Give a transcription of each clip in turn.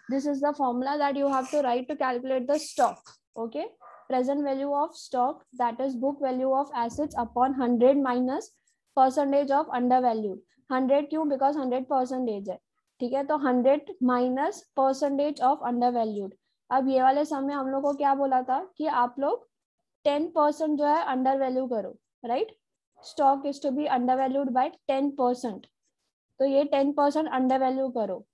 this is the formula that you have to write to calculate the stock. Okay, present value of stock, that is book value of assets upon 100 minus percentage of undervalued. 100 क्यों? because 100 percentage है, ठीक है, तो 100 minus percentage of undervalued. अब ये वाले सम में हम लोग को क्या बोला था कि आप लोग 10% जो है अंडर वैल्यू करो, right. Stock is to be undervalued by 10%, तो ये 10% अंडर वैल्यू करो.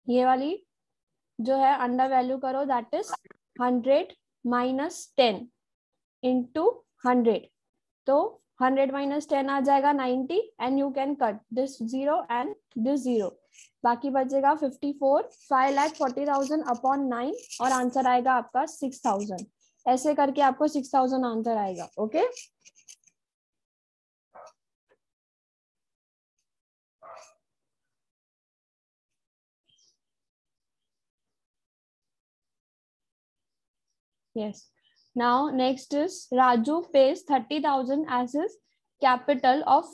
ये वाली जो है अंडर वैल्यू करो, दैट इज 100 माइनस 10 इंटू 100. तो 100 माइनस 10 आ जाएगा 90 and you can cut this 0 and this 0. बाकी बचेगा 54. 5,40,000 अपॉन 9 और आंसर आएगा आपका 6,000. ऐसे करके आपको 6,000 आंसर आएगा. Okay yes. Now next is Raju pays 30,000 as his capital of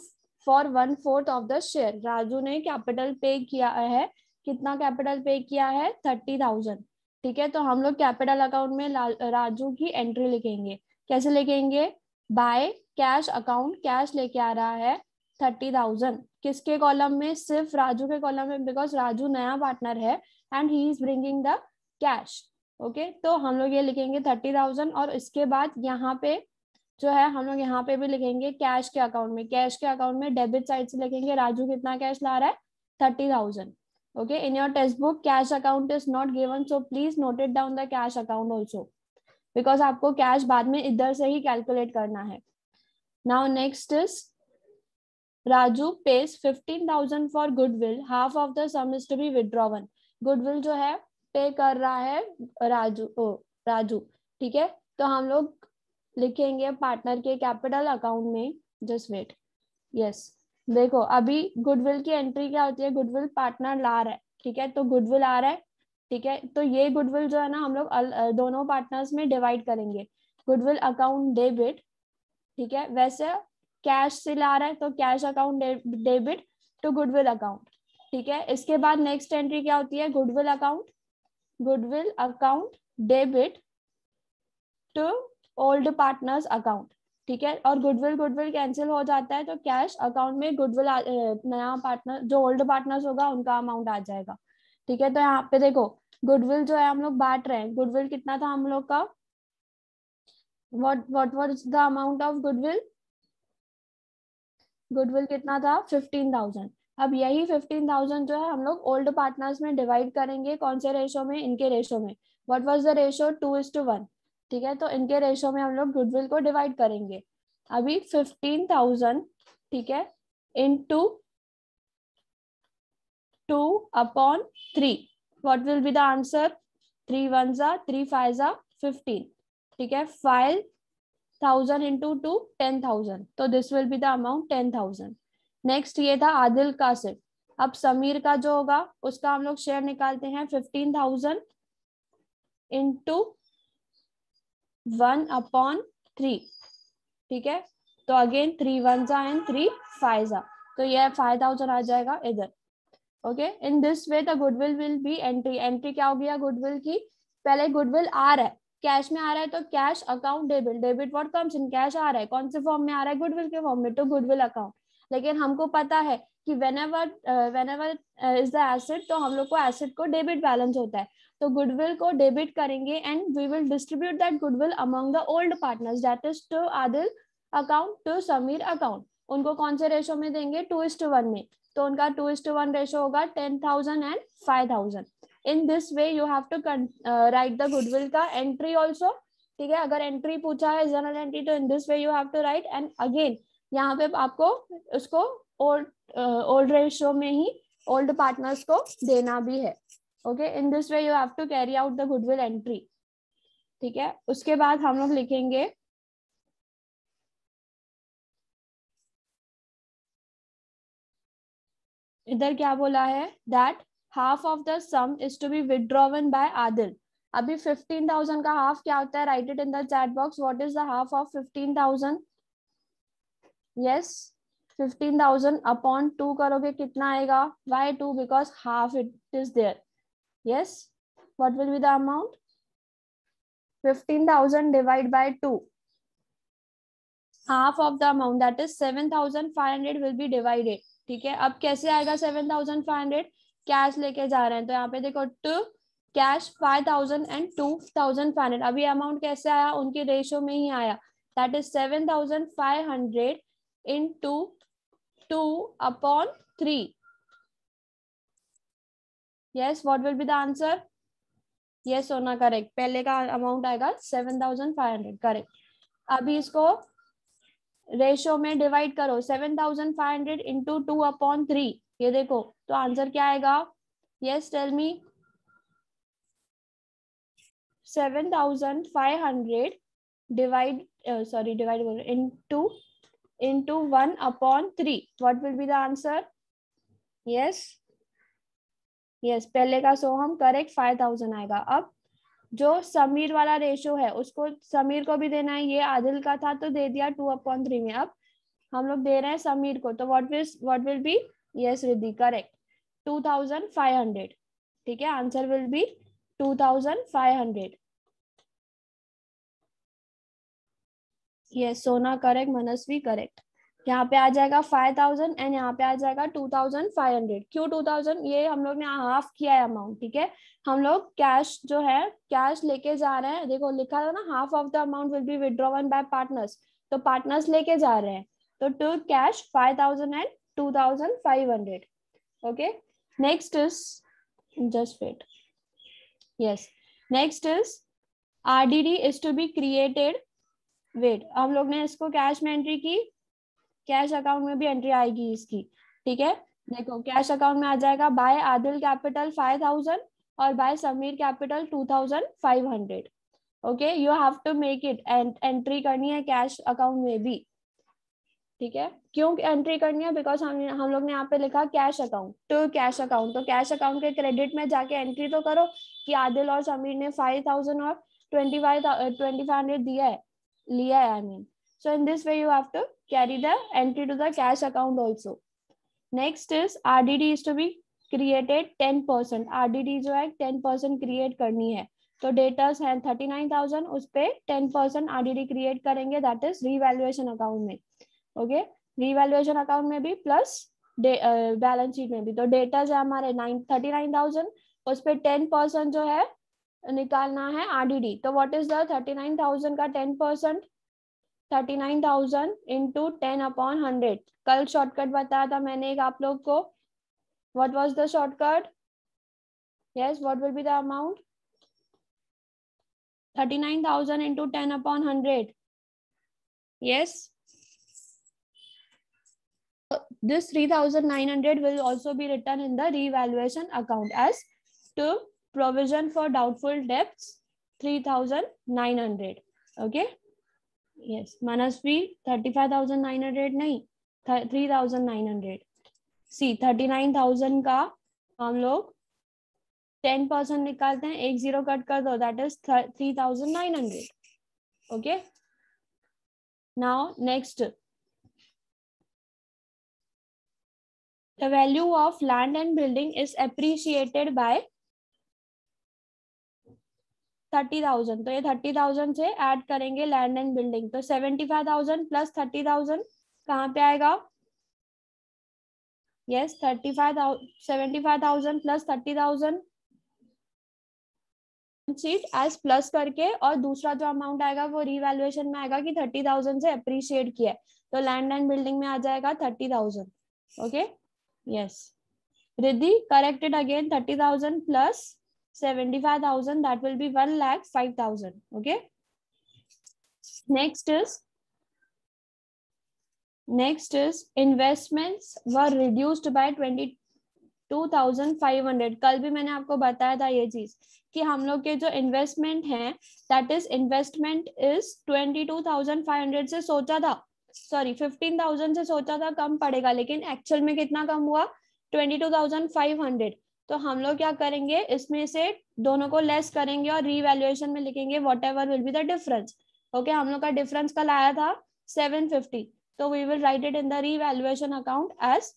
for 1/4 of the share. Raju ने कैपिटल पे किया है. कितना कैपिटल पे किया है? 30,000. ठीक है, तो हम लोग कैपिटल अकाउंट में राजू की एंट्री लिखेंगे. कैसे लिखेंगे? By cash account. कैश लेके आ रहा है 30,000. किसके कॉलम में? सिर्फ राजू के कॉलम में, बिकॉज राजू नया पार्टनर है and he is bringing the cash. Okay, तो हम लोग ये लिखेंगे 30,000 और इसके बाद यहाँ पे जो है हम लोग यहाँ पे भी लिखेंगे कैश के अकाउंट में. कैश के अकाउंट में डेबिट साइड से लिखेंगे राजू कितना कैश ला रहा है? 30,000. Okay, in your text book cash account is not given, so please note it down the cash account also, because आपको कैश बाद में इधर से ही कैलकुलेट करना है. Now next is Raju pays 15,000 for goodwill. Half of the sum is to be withdrawn. Goodwill जो है पे कर रहा है राजू. ठीक है, तो हम लोग लिखेंगे पार्टनर के कैपिटल अकाउंट में. Just wait. यस, देखो अभी गुडविल की एंट्री क्या होती है? गुडविल पार्टनर ला रहा है. ठीक है, तो गुडविल आ रहा है. ठीक है, तो ये गुडविल जो है ना हम लोग दोनों पार्टनर्स में डिवाइड करेंगे. Goodwill account debit. ठीक है, वैसे कैश से ला रहा है तो cash account debit to goodwill account. ठीक है, इसके बाद नेक्स्ट एंट्री क्या होती है? Goodwill account. Goodwill account debit to old partners account. ठीक है, और गुडविल कैंसिल हो जाता है तो कैश अकाउंट में गुडविल नया पार्टनर जो ओल्ड पार्टनर्स होगा उनका अमाउंट आ जाएगा. ठीक है, तो यहाँ पे देखो गुडविल जो है हम लोग बांट रहे हैं. गुडविल कितना था हम लोग का? What was the amount of goodwill? Goodwill कितना था? 15,000. अब यही 15,000 जो है हम लोग ओल्ड पार्टनर्स में डिवाइड करेंगे. कौन से रेशो में? इनके रेशो में. What was the ratio? 2:1. ठीक है, तो इनके रेशो में हम लोग गुडविल को डिवाइड करेंगे. अभी 15,000 ठीक है into 2/3. What will be the answer? 3 1 जा 3 5 जा 15. ठीक है, 5,000 इंटू 2 10,000. तो this will be the amount 10,000. Next ये था आदिल का सिर्फ. अब समीर का जो होगा उसका हम लोग शेयर निकालते हैं. 15,000 इंटू 1/3. ठीक है, तो अगेन 3 1 जा एंड 3 5 जा, तो ये 5,000 आ जाएगा इधर. Okay, in this way the goodwill will be entry. Entry क्या हो गया गुडविल की? पहले गुडविल आ रहा है, कैश में आ रहा है तो cash account debit. Debit what comes in cash आ रहा है. कौन से फॉर्म में आ रहा है? गुडविल के फॉर्म में, तो गुडविल अकाउंट. लेकिन हमको पता है कि whenever इज द एसेट, तो हम लोग को एसेट को डेबिट बैलेंस होता है. तो गुडविल को डेबिट करेंगे and we will distribute that goodwill among the old partners, that is to Adil account to Sameer account. उनको कौन से रेशो में देंगे? 2:1 में. तो उनका 2:1 रेशो होगा 10,000 and 5,000. In this way you have to write the goodwill का एंट्री ऑल्सो. ठीक है, अगर एंट्री पूछा है जनरल एंट्री तो in this way you have to write. And again यहाँ पे आपको उसको ओल्ड रेशो में ही ओल्ड पार्टनर्स को देना भी है. Okay, in this way you have to carry out the goodwill entry. ठीक है, उसके बाद हम लोग लिखेंगे इधर क्या बोला है? That half of the sum is to be withdrawn by Adil. अभी 15,000 का हाफ क्या होता है? Write it in the chat box. What is the half of 15,000? Yes, 15,000 upon 2 करोगे कितना आएगा? Why 2? Because half it is there. Yes. What will be the amount? 15,000 divided by 2. Half of the amount, that is 7,500 will be divided. ठीक है, अब कैसे आएगा 7,500? Cash लेके जा रहे हैं तो यहाँ पे देखो टू कैश 5,000 एंड 2,500. अभी अमाउंट कैसे आया? उनके रेशियो में ही आया. That is 7,500 into 2/3. Yes, what will be the answer? Yes or no? Correct. पहले का अमाउंट आएगा 7,500. करेक्ट. अभी इसको रेशियो में डिवाइड करो. 7,500 into 2/3. ये देखो तो आंसर क्या आएगा? Yes, tell me. 7,500 divide into 1/3. What will be the answer? Yes. Yes, पहले का सो हम करेक्ट 5,000 आएगा. अब जो समीर वाला रेशियो है उसको समीर को भी देना है. ये आदिल का था तो दे दिया 2/3 में. अब हम लोग दे रहे हैं समीर को तो what will be? Yes Riddhi, correct 2,500. ठीक है, आंसर विल बी 2,500. यस सोना करेक्ट, मनस्वी करेक्ट. यहाँ पे आ जाएगा 5,000 एंड यहाँ पे आ जाएगा 2,500. क्यों 2,000? ये हम लोग ने हाफ किया है अमाउंट. ठीक है, हम लोग कैश जो है कैश लेके जा रहे हैं. देखो लिखा था ना, half of the amount will be withdrawn by partners. तो पार्टनर्स लेके जा रहे हैं तो to cash 5,000 and 2,500. Okay, next is just wait. Yes, next is RDD is to be created. Wait, हम लोग ने इसको कैश में एंट्री की, कैश अकाउंट में भी एंट्री आएगी इसकी. ठीक है, देखो कैश अकाउंट में आ जाएगा बाय आदिल कैपिटल 5,000 और by Sameer capital 2,500. Okay, you have to make it, entry करनी है कैश अकाउंट में भी. ठीक है, क्यों एंट्री करनी है? बिकॉज हम लोग ने यहाँ पे लिखा cash account to cash account. तो कैश अकाउंट के क्रेडिट में जाके एंट्री तो करो कि आदिल और समीर ने 5,000 और 2,500 लिया है. I mean, so in this way you have to carry the entry to the cash account also. Next is RDD is to be created 10%. RDD जो है 10% क्रिएट करनी है. तो डेटर्स है 39,000, उस पे 10% RDD क्रिएट करेंगे. दैट इज रीवैल्यूएशन अकाउंट में. ओके, रीवैल्यूएशन अकाउंट में भी प्लस बैलेंस शीट में भी. तो डेटर्स है हमारे 39,000, उस पे 10% जो है निकालना है RDD. तो व्हाट इज द 39,000 का 10%? 39,000 into 10/100. कल शॉर्टकट बताया था मैंने एक आप लोग को. What was the shortcut? Yes, what will be the amount? 39,000 into 10/100. Yes. This 3,900 will also be written in the revaluation account as to provision for doubtful debts 3,900. Okay. Yes, मनस्वी 35,900 नहीं, 3,900. सी 39,000 का हम लोग 10% निकालते हैं, 1 0 कट कर दो, that is 3,900. Okay, now next, the value of land and building is appreciated by 30,000. तो ये 30,000 से ऐड करेंगे लैंड एंड बिल्डिंग. तो 75,000 प्लस 30,000 कहाँ पे आएगा? Yes, 75,000 plus 30,000 sheet as plus करके, और दूसरा जो अमाउंट आएगा वो रीवैल्यूएशन में आएगा कि 30,000 से अप्रिशिएट किया है. तो लैंड एंड बिल्डिंग में आ जाएगा 30,000. Okay, yes Riddhi, corrected again. 30,000 plus 75,000, that will be 1,05,000. Okay, next is investments were reduced by 22,500. कल भी मैंने आपको बताया था ये चीज कि हम लोग के जो इन्वेस्टमेंट है, दैट इज इन्वेस्टमेंट इज 22,500 से सोचा था, सॉरी 15,000 से सोचा था कम पड़ेगा, लेकिन एक्चुअल में कितना कम हुआ? 22,500. तो हम लोग क्या करेंगे, इसमें से दोनों को लेस करेंगे और रीवैल्यूएशन में लिखेंगे whatever will be the difference. Okay, हम लोग का डिफरेंस कल आया था 750. तो we will write it in the revaluation account as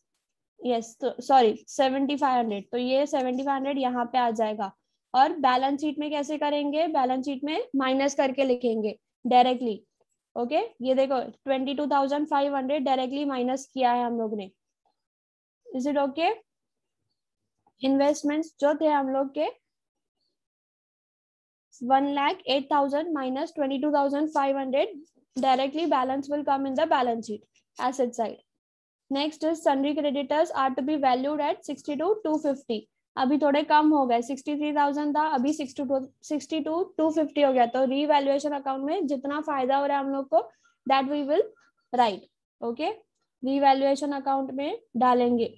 yes, sorry 7500, तो ये 7500 यहाँ पे आ जाएगा। और बैलेंस शीट में कैसे करेंगे, बैलेंस शीट में माइनस करके लिखेंगे डायरेक्टली। ओके ये देखो 22,500 डायरेक्टली माइनस किया है हम लोग ने। Is it okay? इन्वेस्टमेंट्स जो थे हम लोग के 1,08,000 minus 22,500, directly balance will come in the balance sheet asset side. Next is sundry creditors are to be valued at 62,250. अभी थोड़े कम हो गए, 63,000 था, अभी 62,250 हो गया। तो रीवैल्यूएशन अकाउंट में जितना फायदा हो रहा है हम लोग को, that we will write. Okay revaluation account में डालेंगे।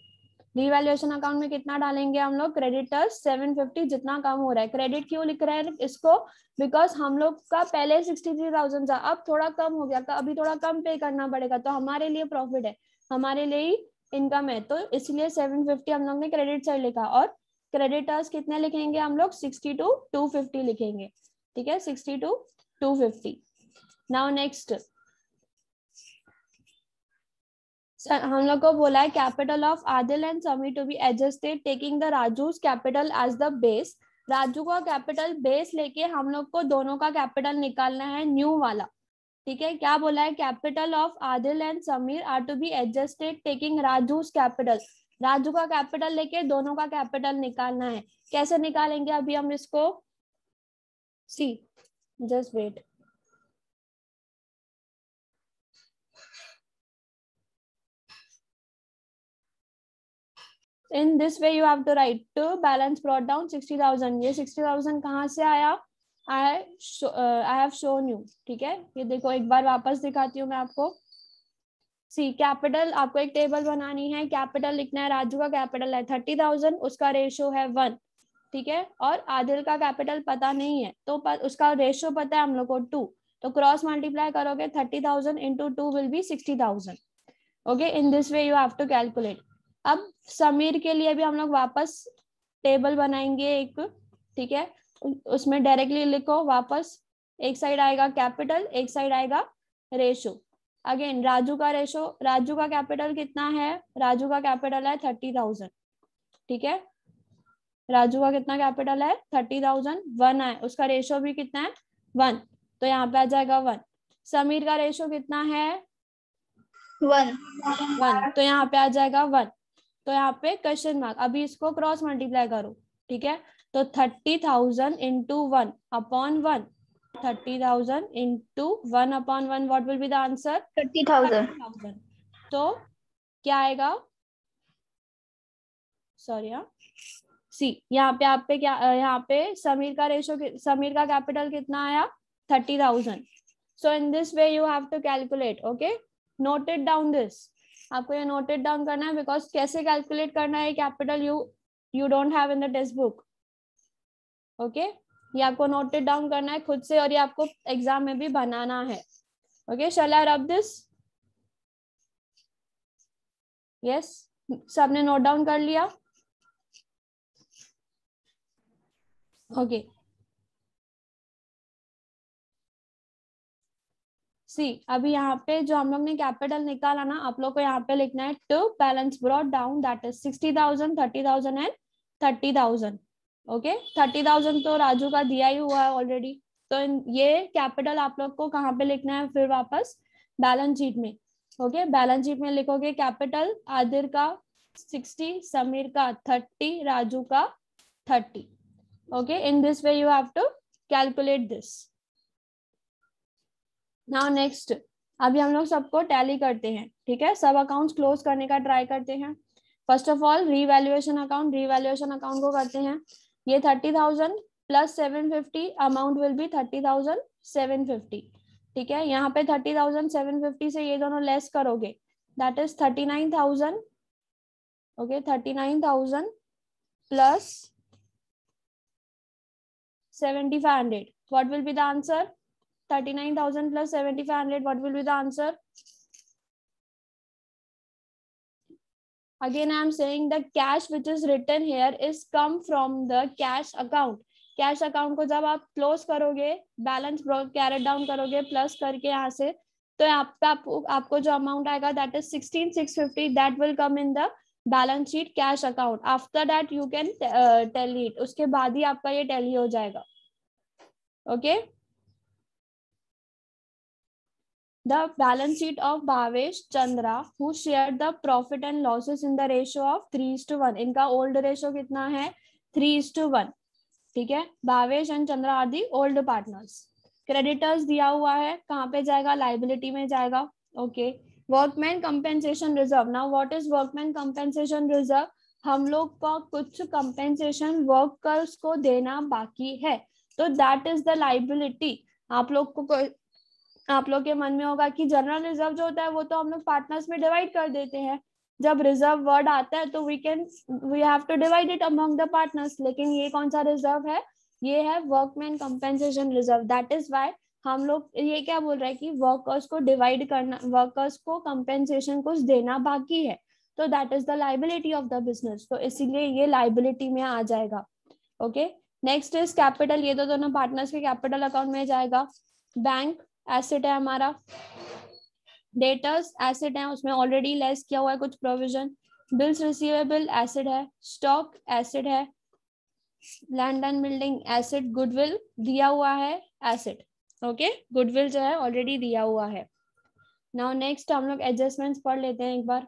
रीवैल्यूएशन अकाउंट में कितना डालेंगे हम लोग, क्रेडिटर्स 750, जितना कम हो रहा है। क्रेडिट क्यों लिख रहे हैं इसको, बिकॉज हम लोग का पहले 63,000 था, अब थोड़ा कम हो गया, अभी थोड़ा कम पे करना पड़ेगा, तो हमारे लिए प्रॉफिट है, हमारे लिए ही इनकम है, तो इसलिए 750 हम लोग ने क्रेडिट साइड लिखा। और क्रेडिटर्स कितने लिखेंगे हम लोग, 62,250 लिखेंगे। ठीक है 62,250। नाउ नेक्स्ट हम लोग को बोला है capital of Adil and Sameer to be adjusted taking the Raju's capital as the base. Raju का कैपिटल बेस लेके हम लोग को दोनों का कैपिटल निकालना है न्यू वाला। ठीक है क्या बोला है, capital of Adil and Sameer are to be adjusted taking Raju's capital. Raju का कैपिटल लेके दोनों का कैपिटल निकालना है। कैसे निकालेंगे अभी हम इसको, see just wait. In this way you have to write to balance brought down 60,000। ये 60,000 कहाँ से आया, I have shown you। ठीक है ये देखो एक बार वापस दिखाती हूँ मैं आपको। सी कैपिटल आपको एक टेबल बनानी है, कैपिटल लिखना है, राजू का कैपिटल है 30,000, उसका रेशो है 1। ठीक है और आदिल का कैपिटल पता नहीं है, तो उसका रेशो पता है हम लोग को 2, तो क्रॉस मल्टीप्लाई करोगे 30,000 into 2 will be 60,000। Okay in this way you have to calculate. अब समीर के लिए भी हम लोग वापस टेबल बनाएंगे एक। ठीक है उसमें डायरेक्टली लिखो वापस, एक साइड आएगा कैपिटल, एक साइड आएगा रेशो। अगेन राजू का रेशो, राजू का कैपिटल कितना है, राजू का कैपिटल है 30,000। ठीक है राजू का कितना कैपिटल है 30,000, 1 है, उसका रेशो भी कितना है 1, तो यहाँ पे आ जाएगा 1। समीर का रेशो कितना है 1, तो यहाँ पे आ जाएगा 1, तो यहाँ पे क्वेश्चन मार्क। अभी इसको क्रॉस मल्टीप्लाई करो। ठीक है तो 30,000 into 1 upon 1, 30,000 into 1 upon 1, what will be the answer 30,000। तो क्या आएगा, सॉरी सी यहाँ पे आप पे क्या, यहाँ पे समीर का रेशो, समीर का कैपिटल कितना आया 30,000। So in this way you have to calculate. Okay note it down this, आपको ये नोटेड डाउन करना है, बिकॉज कैसे कैलकुलेट करना है capital you don't have in the text book. Okay ये आपको नोटेड डाउन करना है खुद से, और ये आपको एग्जाम में भी बनाना है। Okay shell I rub this, yes सबने नोट डाउन कर लिया। ओके सी अभी यहाँ पे जो हम लोग ने कैपिटल निकाला ना, आप लोग को यहाँ पे लिखना है to balance brought down, that is 60,000, 30,000 and 30,000। Okay 30,000 तो राजू का दिया ही हुआ है ऑलरेडी, तो ये कैपिटल आप लोग को कहाँ पे लिखना है फिर वापस बैलेंस शीट में। ओके बैलेंस शीट में लिखोगे कैपिटल आदिर का 60, समीर का 30, राजू का 30। Okay in this way you have to calculate this. Now next अभी हम लोग सबको टैली करते हैं। ठीक है सब अकाउंट्स क्लोज करने का ट्राई करते हैं। First of all revaluation account, revaluation account को करते हैं। ये 30,000 प्लस 750 अमाउंट विल बी 30,750। ठीक है यहाँ पे 30,750 से ये दोनों लेस करोगे, that is 39,000। Okay 39,000 plus 7,500, what will be the answer 39,000 plus 7,500, what will be the answer? Again I am saying the cash which is written here is come from the cash account। Cash account को जब आप close करोगे, balance carried down करोगे, plus करके यहाँ से तो यहाँ पे आपको जो अमाउंट आएगा that is 16,650, that will come in the balance sheet cash account. After that you can tally it, उसके बाद ही आपका ये टेली हो जाएगा। Okay, the balance sheet of Bhavesh Chandra who shared the profit and losses in the ratio of 3:1। इनका old ratio कितना है? 3:1। ठीक है, Bhavesh and Chandra are the old partners. Creditors दिया हुआ है, कहाँ पे जाएगा? लाइबिलिटी में जाएगा। Okay, workman compensation reserve. Now what is workman compensation reserve? हम लोग का कुछ कंपेंसेशन वर्कर्स को देना बाकी है, तो दैट इज द लाइबिलिटी। आप लोग के मन में होगा कि जनरल रिजर्व जो होता है वो तो हम लोग पार्टनर्स में डिवाइड कर देते हैं, जब रिजर्व वर्ड आता है तो we have to divide it among the partners. लेकिन ये कौन सा रिजर्व है? ये है workman compensation reserve. That is why हम लोग ये क्या बोल रहे हैं कि वर्कर्स को डिवाइड करना, वर्कर्स को कंपेंसेशन कुछ देना बाकी है, तो that is the liability of the business, तो इसीलिए ये लाइबिलिटी में आ जाएगा। Okay, next is capital. ये तो दोनों पार्टनर्स के कैपिटल अकाउंट में जाएगा। बैंक एसेट है हमारा, डेटर्स एसेट है, उसमें ऑलरेडी लेस किया हुआ है कुछ प्रोविजन। बिल्स रिसीवेबल एसेट है, स्टॉक एसेट है, land and building asset, goodwill दिया हुआ है एसेट। ओके, गुडविल जो है ऑलरेडी दिया हुआ है। नाउ नेक्स्ट हम लोग एडजस्टमेंट्स पढ़ लेते हैं एक बार।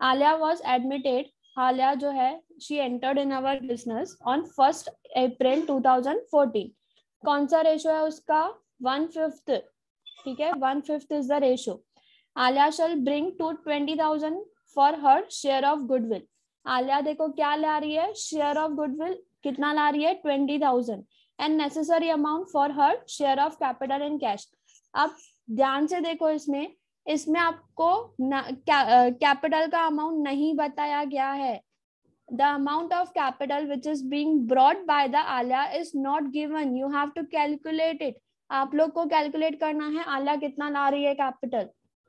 आलिया वाज एडमिटेड, आलिया जो है she entered in our business on 1 April 2014। कौन सा रेशो है उसका? 1/5। ठीक है, 1/5 is the ratio. Alia shall bring to 20,000 for her share of goodwill. Alia देखो क्या ला रही है? शेयर ऑफ गुडविल कितना ला रही है? 20,000। And necessary amount for her share of capital in cash. अब ध्यान से देखो, इसमें आपको कैपिटल का अमाउंट नहीं बताया गया है। The amount of capital which is being brought by the Alia is not given. You have to calculate it. आप लोग को कैलकुलेट करना है आलिया कितना ला रही है कैपिटल।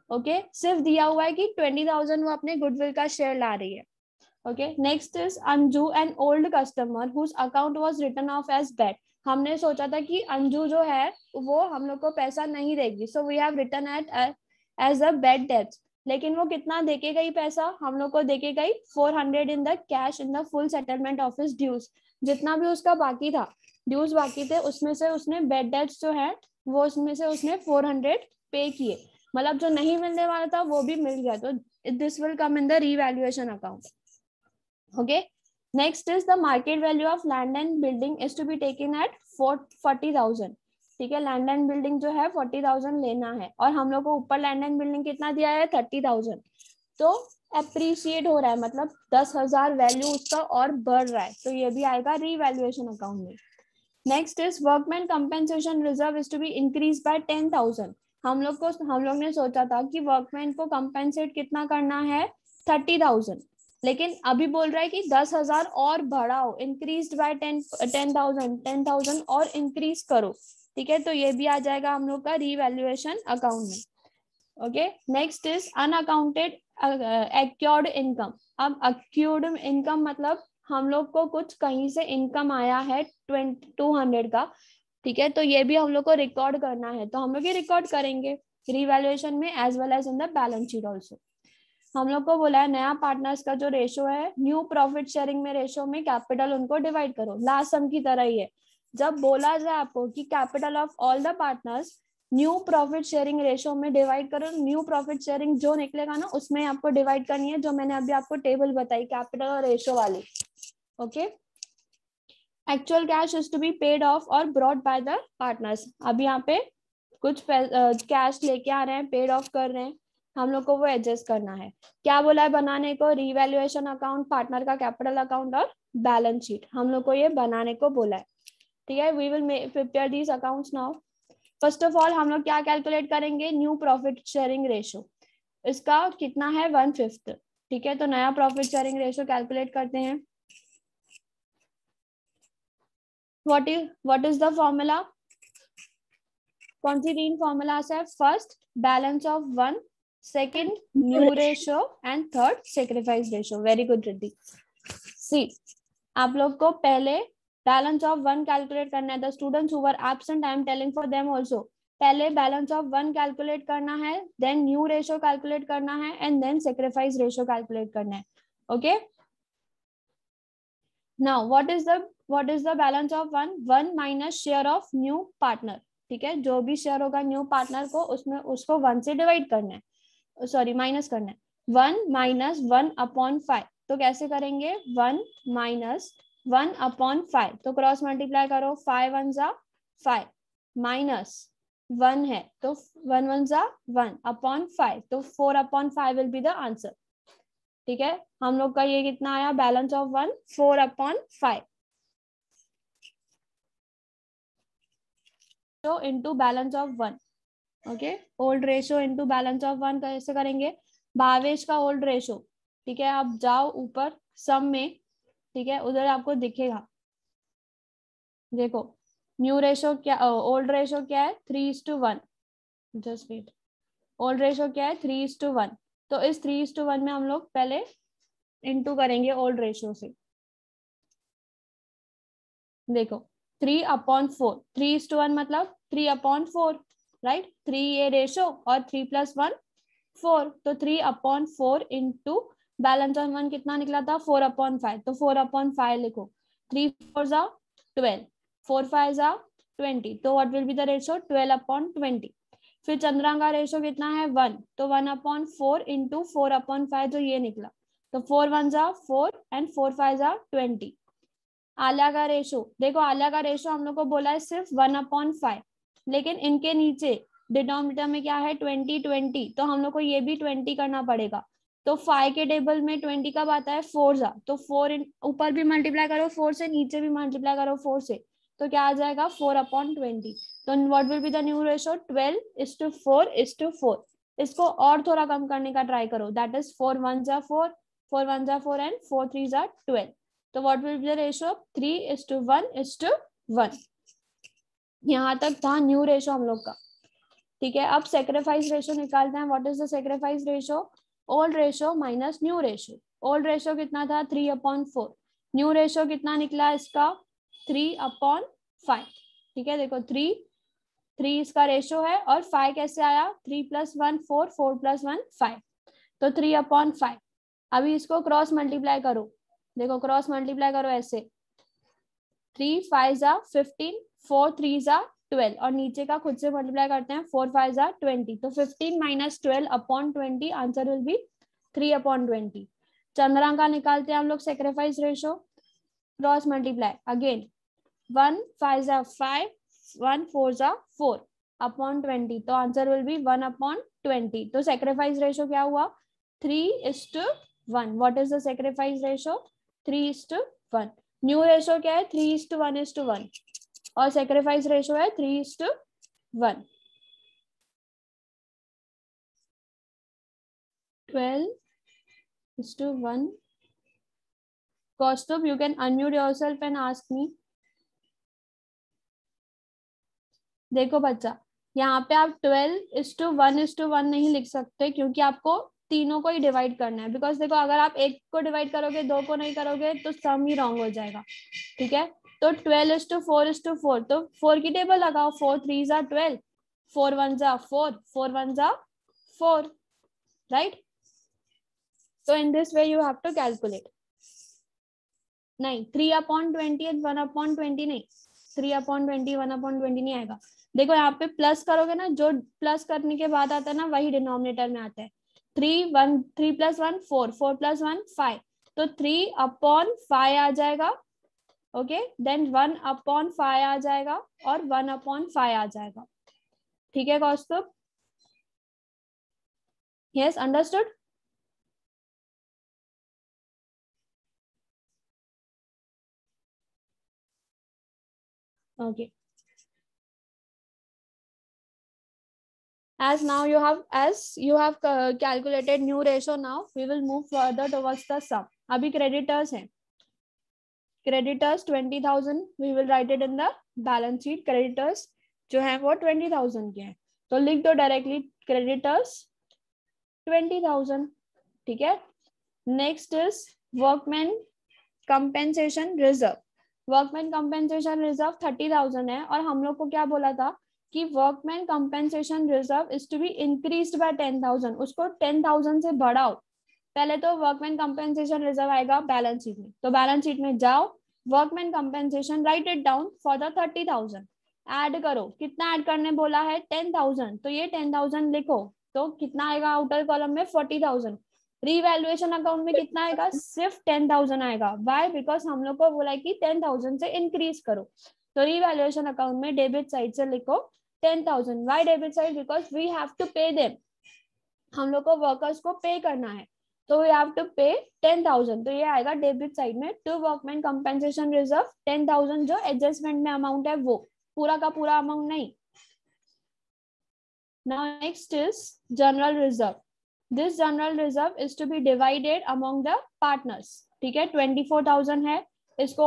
ओके, सिर्फ दिया हुआ है कि 20,000 वो अपने गुडविल का शेयर ला रही है। Okay, next is Anju, an old customer whose account was written off as bad. हमने सोचा था कि अंजू जो है वो हम लोग को पैसा नहीं देगी, so we have written it as a bad debt. लेकिन वो कितना देके गई पैसा? हम लोग को देके गई 400 in the cash in the full settlement of his dues. जितना भी उसका बाकी था, ड्यूज बाकी थे, उसमें से उसने बेड डेट्स जो है वो उसमें से उसने 400 पे किए, मतलब जो नहीं मिलने वाला था वो भी मिल गया, तो this will come in the revaluation account. Okay, next is the market value of land and building is to be taken at 40,000। ठीक है, लैंड एंड बिल्डिंग जो है 40,000 लेना है, और हम लोग को ऊपर लैंड एंड बिल्डिंग कितना दिया है? 30,000। तो अप्रिशिएट हो रहा है, मतलब 10,000 वैल्यू उसका और बढ़ रहा है, तो ये भी आएगा रीवैल्यूएशन अकाउंट में। Next is workman compensation reserve is to be increase by 10,000। हम लोग ने सोचा था कि वर्कमैन को कंपेंसेट कितना करना है? 30,000, लेकिन अभी बोल रहा है कि 10,000 और बढ़ाओ, इंक्रीज बाय 10,000 और इंक्रीज करो। ठीक है, तो ये भी आ जाएगा हम लोग का रीवैल्यूएशन अकाउंट में। Okay, next is unaccounted accrued income. अब अक्यूर्ड इनकम मतलब हम लोग को कुछ कहीं से इनकम आया है 200 का। ठीक है, तो ये भी हम लोग को रिकॉर्ड करना है, तो हम लोग ये रिकॉर्ड करेंगे रीवैल्यूएशन में as well as in the balance sheet also. हम लोग को बोला है नया पार्टनर्स का जो रेशो है, न्यू प्रॉफिट शेयरिंग में रेशो में कैपिटल उनको डिवाइड करो, लास्ट सम की तरह ही है। जब बोला जाए आपको कि capital of all the partners new profit sharing ratio में डिवाइड करो, न्यू प्रॉफिट शेयरिंग जो निकलेगा ना उसमें आपको डिवाइड करनी है, जो मैंने अभी आपको टेबल बताई कैपिटल और रेशो वाली। Okay, actual cash is to be paid off और ब्रॉट बाय द पार्टनर्स। अब यहाँ पे कुछ कैश लेके आ रहे हैं, पेड ऑफ कर रहे हैं, हम लोग को वो एडजस्ट करना है। क्या बोला है बनाने को? रीवैल्यूएशन अकाउंट, पार्टनर का कैपिटल अकाउंट और बैलेंस शीट, हम लोग को ये बनाने को बोला है। ठीक है, we will prepare these accounts now. First of all हम लोग क्या कैलकुलेट करेंगे? न्यू प्रॉफिट शेयरिंग रेशो, इसका कितना है? 1/5। ठीक है, तो नया प्रॉफिट शेयरिंग रेशो कैलकुलेट करते हैं। What is the formula? कौन सी तीन फॉर्मूला है? First balance of 1, second new ratio and third sacrifice ratio. Very good Riddhi. See, आप लोग को पहले बैलेंस ऑफ 1 कैलकुलेट करना है। The students who were absent, I am telling for them also, पहले बैलेंस ऑफ 1 कैलकुलेट करना है, देन न्यू रेशो कैलकुलेट करना है, and then sacrifice ratio calculate करना है. Okay, now what is the balance of 1 minus share of new partner. ठीक है, जो भी शेयर होगा न्यू पार्टनर को उसमें उसको 1 से डिवाइड करना है, सॉरी माइनस करना है. 1 माइनस 1/5. तो कैसे करेंगे, 1 माइनस 1/5. तो क्रॉस मल्टीप्लाई करो, 5 1 जा 5 माइनस 1 है तो 1 1 जा 1/5. तो 4/5 विल बी द आंसर. ठीक है, हम लोग का ये कितना आया, balance of 1 4/5 into balance of 1. Okay, old ratio into balance of 1 कैसे करेंगे, भावेश का ओल्ड रेशो. ठीक है, आप जाओ ऊपर सम में. ठीक है, उधर आपको दिखेगा. देखो न्यू रेशो क्या, ओल्ड रेशो क्या है, 3:1. जस्ट वेट, ओल्ड रेशो क्या है, 3:1. तो इस 3:1 में हम लोग पहले इंटू करेंगे ओल्ड रेशो से. देखो 3/4, 3:1 मतलब 3/4, राइट. 3 ये रेशो और 3 + 1 4. तो 3/4 इंटू बैलेंस ऑफ 1 कितना निकला था, 4/5. तो 4/5 लिखो. 3 4 जा 12, 4 5 जा 20. तो what will be the ratio, 12/20. फिर चंद्रा का रेशो कितना है, 1. तो 1/4 इंटू 4/5 जो ये निकला. तो 4 1 जा 4 एंड 4 5 जा 20. आलिया का रेशो देखो, आलिया का रेशो हम लोग को बोला है सिर्फ 1/5, लेकिन इनके नीचे डिनोमिनेटर में क्या है, 20 20. तो हम लोग को ये भी 20 करना पड़ेगा. तो 5 के टेबल में 20 कब आता है, 4 जा. तो 4 ऊपर भी मल्टीप्लाई करो 4 से, नीचे भी मल्टीप्लाई करो 4 से. तो क्या आ जाएगा, 4/20. तो what will be the new ratio, 12:4:4. इसको और थोड़ा कम करने का ट्राई करो, दैट इज 4 1 जा 4, 4 1 जा 4 एंड 4 3 जा 12. तो what will be the ratio, 3:1:1. यहाँ तक था न्यू रेशो हम लोग का. ठीक है, अब सेक्रीफाइस रेशो निकालते हैं. What is the sacrifice ratio, old ratio minus new ratio. Old ratio कितना था, 3/4. न्यू रेशो कितना निकला इसका, 3/5. ठीक है, देखो 3 इसका रेशो है और 5 कैसे आया, 3 + 1 4, 4 + 1 5. तो 3/5. अभी इसको क्रॉस मल्टीप्लाई करो. देखो क्रॉस मल्टीप्लाई करो ऐसे, 3 5 जा 15, 4 3 जा 12 और नीचे का खुद से मल्टीप्लाई करते हैं, 4 5 जा 20. तो 15 - 12/20 आंसर विल बी 3/20. चंद्रा का निकालते हैं हम लोग sacrifice ratio. Cross multiply again, 1 5 जा 5, 1 4 जा 4/20. तो आंसर विल बी 1/20. तो सेक्रीफाइस रेशो क्या हुआ, 3:1. What is the sacrifice ratio, 3:1. New ratio क्या है, 3:1:1 और सेक्रीफाइस रेशो है 3:1. 12:1. Kaustubh, you can unmute yourself and ask me. देखो बच्चा, यहाँ पे आप 12:1:1 नहीं लिख सकते क्योंकि आपको तीनों को ही डिवाइड करना है. बिकॉज देखो अगर आप एक को डिवाइड करोगे, दो को नहीं करोगे तो सम ही रॉन्ग हो जाएगा. ठीक है, तो 12:4:4. तो 4 की टेबल लगाओ, 4 3 जा 12, 4 1 जा 4, 4 1 जा 4, right. So in this way you have to calculate. नहीं 3/20 1/20 नहीं, 3/20 1/20 नहीं आएगा. देखो यहाँ पे प्लस करोगे ना, जो प्लस करने के बाद आता है ना वही डिनोमिनेटर में आता है. 3 + 1 4, 4 + 1 5. तो 3/5 आ जाएगा. ओके, देन 1/5 आ जाएगा और 1/5 आ जाएगा. ठीक है Kaustubh, yes understood. Okay. As you have calculated new ratio, now we will move further towards the sum. अभी creditors हैं. Creditors 20,000. We will write it in the balance sheet. Creditors जो हैं वो 20,000 के हैं. तो लिख दो डायरेक्टली creditors 20,000. ठीक है. Next is workman compensation reserve. Workman compensation reserve 30,000 है और हम लोग को क्या बोला था, कि workman compensation reserve is to be increased by 10,000, उसको 10,000 से बढ़ाओ। पहले तो वर्कमैन कंपेंसेशन रिजर्व आएगा बैलेंस शीट में, तो बैलेंस शीट में जाओ, workman compensation write it down for the 30,000, add करो। कितना ऐड करने बोला है? 10,000, तो ये 10,000 लिखो, तो कितना आएगा आउटर कॉलम में? 40,000। रीवैल्यूएशन अकाउंट में कितना आएगा? सिर्फ 10,000 आएगा। वाई? बिकॉज हम लोग को बोला है कि 10,000 से इंक्रीज करो, तो रीवैल्यूएशन अकाउंट में डेबिट साइड से लिखो 10,000। Why debit side? Because we have to pay them, हम लोग को वर्कर्स को पे करना है, तो वी हैव टू पे 10,000, तो ये आएगा डेबिट साइड में टू वर्कमैन कंपेंसेशन रिजर्व 10,000, जो एडजस्टमेंट में अमाउंट है वो, पूरा का पूरा अमाउंट नहीं। Now next is general reserve. This general reserve is to be divided among the partners. ठीक है, 24,000 है, इसको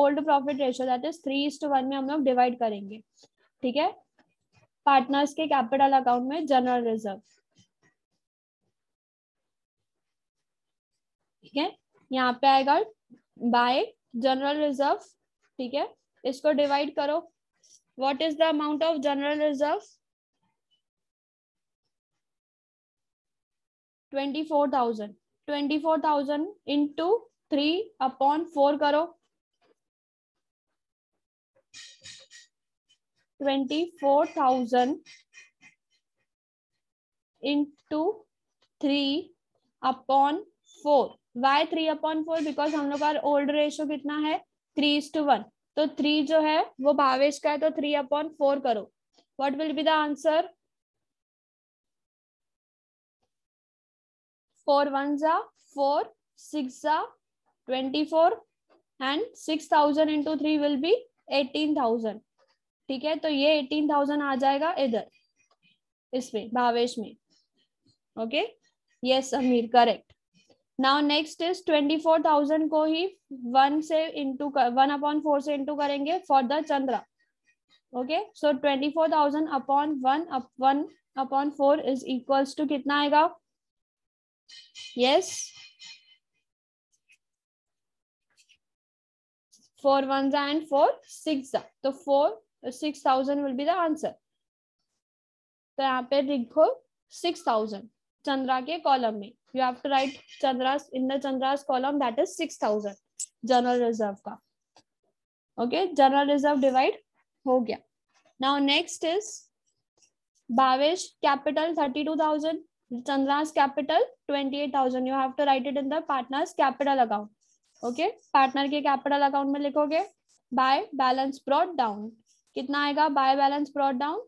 old profit ratio that is 3:1 में हम लोग डिवाइड करेंगे। ठीक है, पार्टनर्स के कैपिटल अकाउंट में जनरल रिजर्व। ठीक है, यहाँ पे आएगा बाय जनरल रिजर्व। ठीक है, इसको डिवाइड करो। What is the amount of general reserve? 24,000। 24,000 into 3/4 करो। 24,000 इंटू 3/4। वाई 3/4? बिकॉज हम लोग का ओल्ड रेशियो कितना है? 3:1, तो 3 जो है वो भावेश का है, तो 3/4 करो। What will be the answer? 4 1s 4, 6 24, and 6,000 into 3 will be 18,000। ठीक है, तो ये 18,000 आ जाएगा इधर इसमें भावेश में। ओके, यस अमीर, करेक्ट। नाउ नेक्स्ट इज 24,000 को ही 1 से इंटू 1/4 से इंटू करेंगे for the Chandra. Okay, so 24,000 upon 1/4 is equals to कितना आएगा? यस, 4 1s and 4 6, तो 6,000 will be the answer। तो यहाँ पे लिखो 6,000 चंद्रा के कॉलम में, you have to write Chandra's in the Chandra's column, that is 6,000 general reserve का। ओके, जनरल रिजर्व डिवाइड हो गया। Now next is Bhavesh capital 32,000, Chandra's capital 28,000। You have to write it in the partners capital account. Okay, partner के capital account में लिखोगे by balance brought down. कितना आएगा by balance brought down?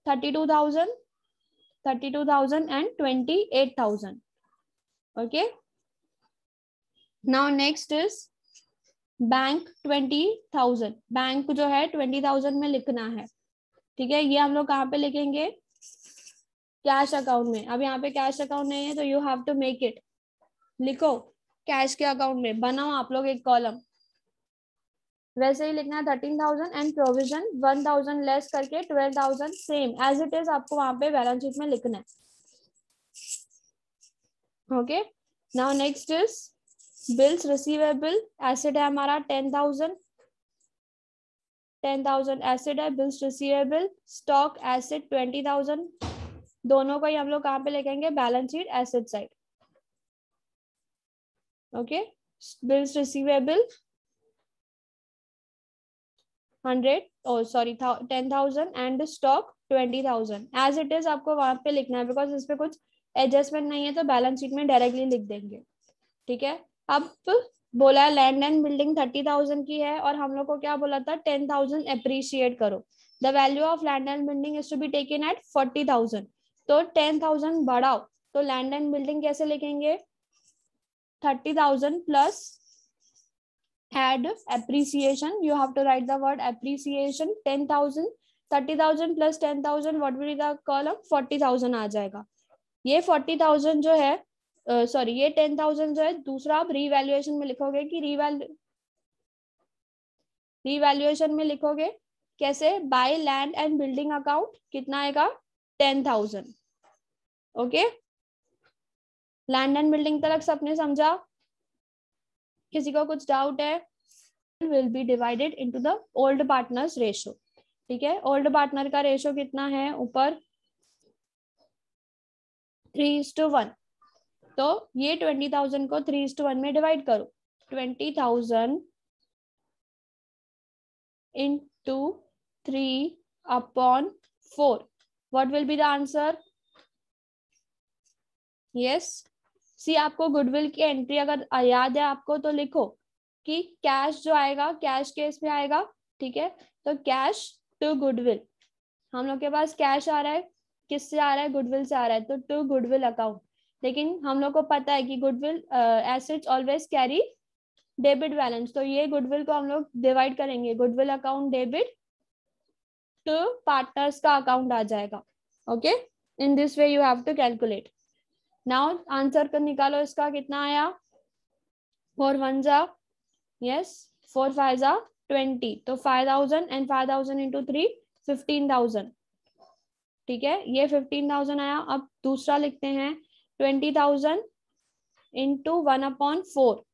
32,000 and 28,000। Okay, now next is bank 20,000। Bank जो है 20,000 में लिखना है। ठीक है, ये हम लोग कहाँ पे लिखेंगे? कैश अकाउंट में। अब यहाँ पे कैश अकाउंट नहीं है, तो you have to make it. लिखो कैश के अकाउंट में, बनाओ आप लोग एक कॉलम। वैसे ही लिखना है 13,000 एंड प्रोविजन 1,000 लेस करके 12,000, सेम एज इट इज आपको वहां पे बैलेंस शीट में लिखना है। Okay, now next is bills receivable. Asset है हमारा 10,000 एसेट है, बिल्स रिसीवेबल। स्टॉक एसेट 20,000, दोनों को ही हम लोग कहाँ पे लिखेंगे? Balance sheet asset side. Okay, bills receivable 10,000 and stock 20,000 as it is आपको वहां पे लिखना है, बिकॉज इस पे कुछ एडजस्टमेंट नहीं है, तो बैलेंस शीट में डायरेक्टली लिख देंगे। ठीक है, अब बोला है लैंड एंड बिल्डिंग 30,000 की है, और हम लोग को क्या बोला था? 10,000 एप्रिशिएट करो। The value of land and building is to be taken at 40,000, तो 10,000 बढ़ाओ, तो लैंड एंड बिल्डिंग कैसे लिखेंगे? 30,000 plus add appreciation, you have to write the word appreciation 10,000, 30,000 plus 10,000, what will be the column? 40,000 आ जाएगा। ये 40,000 जो है सॉरी ये 10,000 जो है दूसरा आप रीवैल्यूएशन में लिखोगे कि रीवैल्यूएशन में लिखोगे कैसे? By land and building account कितना आएगा? 10,000। ओके, लैंड एंड बिल्डिंग तक सबने समझा? किसी को कुछ डाउट है? Will be divided into the old partners ratio. ठीक है, ओल्ड पार्टनर का रेशो कितना है ऊपर 3:1, तो ये 20,000 को 3:1 में डिवाइड करो, 20,000 into 3/4, what will be the answer? yes, सी आपको गुडविल की एंट्री अगर याद है आपको तो लिखो कि कैश जो आएगा कैश केस में आएगा, ठीक है, तो कैश टू गुडविल, हम लोग के पास कैश आ रहा है, किससे आ रहा है, गुडविल से आ रहा है, तो टू गुडविल अकाउंट, लेकिन हम लोग को पता है कि goodwill assets always carry debit balance, तो ये गुडविल को हम लोग डिवाइड करेंगे, goodwill account debit to partners का अकाउंट आ जाएगा। Okay, in this way you have to calculate. Now answer कर निकालो, इसका कितना आया, 4 1 जा यस, 4 5 जा 20, तो 5,000 एंड 5,000 इंटू 3 15,000, ठीक है, ये 15,000 आया। अब दूसरा लिखते हैं 20,000 इंटू 1/4,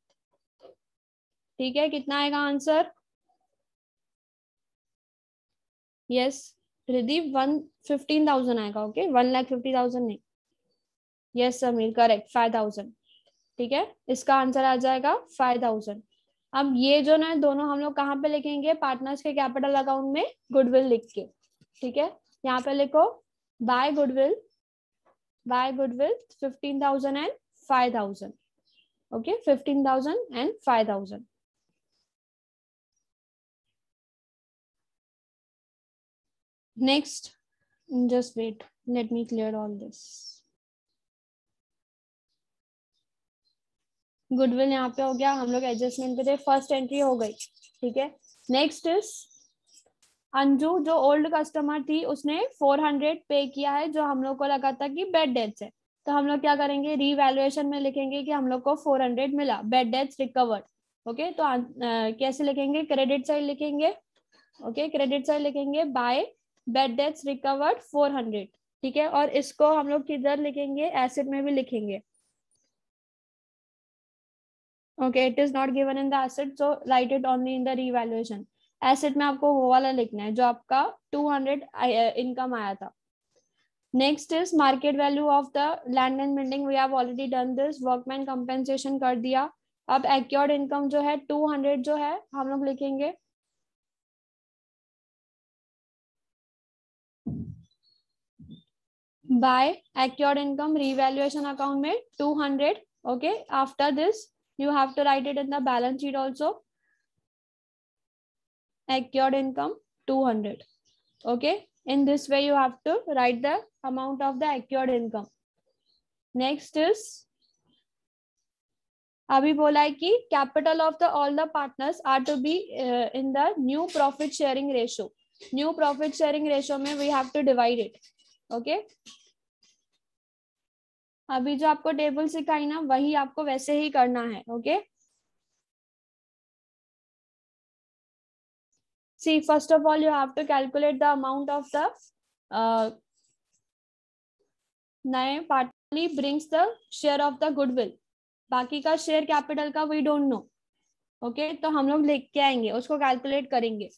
ठीक है, कितना आएगा आंसर, यस रिदीप 15,000 आएगा, ओके 1,50,000 नहीं, यस समीर करेक्ट 5,000, ठीक है, इसका आंसर आ जाएगा 5,000। अब ये जो ना दोनों हम लोग कहाँ पे लिखेंगे, पार्टनर्स के कैपिटल अकाउंट में गुडविल लिख के, ठीक है, यहाँ पे लिखो by goodwill 15,000 and 5,000, okay 15,000 and 5,000। Next, just wait, let me clear all this. Goodwill यहाँ पे हो गया, हम लोग एडजस्टमेंट पे थे, फर्स्ट एंट्री हो गई, ठीक है। नेक्स्ट इज अंजू, जो ओल्ड कस्टमर थी उसने 400 पे किया है, जो हम लोग को लगा था कि बेड डेट्स है, तो हम लोग क्या करेंगे, रीवैल्यूएशन में लिखेंगे कि हम लोग को 400 मिला, बेड डेट्स रिकवर्ड, ओके, तो कैसे लिखेंगे, क्रेडिट साइड लिखेंगे, ओके क्रेडिट साइड लिखेंगे बाय बेड डेट्स रिकवर्ड 400, ठीक है, और इसको हम लोग किधर लिखेंगे, एसेट में भी लिखेंगे, okay it is not given in the asset, so right it only in the revaluation. Asset में आपको वो वाला लिखना है जो आपका 200 इनकम आया था। Next is market value of the land and building, we have already done this, workman compensation कर दिया। अब एक्योर्ड इनकम जो है 200 जो है हम लोग लिखेंगे बाय एक्योर्ड इनकम, रीवैल्यूएशन अकाउंट में 200, okay, after this you have to write it in the balance sheet also, acquired income 200, okay, in this way you have to write the amount of the acquired income। next is अभी बोला है कि capital of the all the partners are to be in the new profit sharing ratio, new profit sharing ratio में we have to divide it, okay. अभी जो आपको table सिखाई ना वही आपको वैसे ही करना है, okay. See, first of all, you have to calculate the amount of the नए partly brings the share of the goodwill, बाकी का शेयर कैपिटल का we don't know, ओके, तो हम लोग लिख के आएंगे, उसको कैलकुलेट करेंगे।